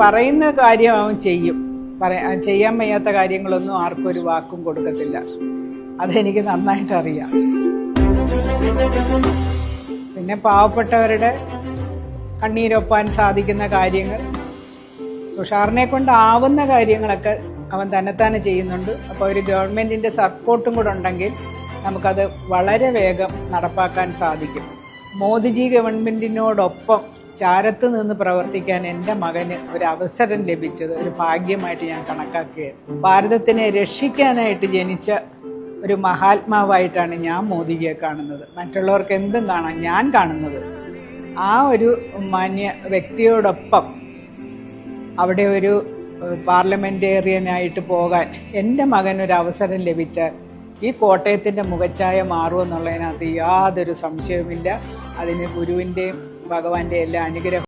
പറയുന്ന കാര്യം അവൻ ചെയ്യും. ചെയ്യാൻ വയ്യാത്ത കാര്യങ്ങളൊന്നും ആർക്കും ഒരു വാക്കും കൊടുക്കത്തില്ല. അതെനിക്ക് നന്നായിട്ട് അറിയാം. പിന്നെ പാവപ്പെട്ടവരുടെ കണ്ണീരൊപ്പാൻ സാധിക്കുന്ന കാര്യങ്ങൾ, തുഷാറിനെ കൊണ്ടാവുന്ന കാര്യങ്ങളൊക്കെ അവൻ തന്നെത്താനെ ചെയ്യുന്നുണ്ട്. അപ്പോൾ ഒരു ഗവൺമെൻറ്റിൻ്റെ സപ്പോർട്ടും കൂടെ ഉണ്ടെങ്കിൽ നമുക്കത് വളരെ വേഗം നടപ്പാക്കാൻ സാധിക്കും. മോദിജി ഗവൺമെൻറ്റിനോടൊപ്പം ചാരത്ത് നിന്ന് പ്രവർത്തിക്കാൻ എൻ്റെ മകന് ഒരു അവസരം ലഭിച്ചത് ഒരു ഭാഗ്യമായിട്ട് ഞാൻ കണക്കാക്കുകയാണ്. ഭാരതത്തിനെ രക്ഷിക്കാനായിട്ട് ജനിച്ച ഒരു മഹാത്മാവായിട്ടാണ് ഞാൻ മോദിജിയെ കാണുന്നത്. മറ്റുള്ളവർക്ക് എന്തും കാണാം, ഞാൻ കാണുന്നത് ആ ഒരു മാന്യ വ്യക്തിയോടൊപ്പം അവിടെ ഒരു പാർലമെൻറ്റേറിയനായിട്ട് പോകാൻ എൻ്റെ മകനൊരു അവസരം ലഭിച്ചാൽ ഈ കോട്ടയത്തിൻ്റെ മുഖച്ഛായ മാറുമെന്നുള്ളതിനകത്ത് യാതൊരു സംശയവുമില്ല. അതിന് ഗുരുവിൻ്റെയും ഭഗവാന്റെ എല്ലാ അനുഗ്രഹം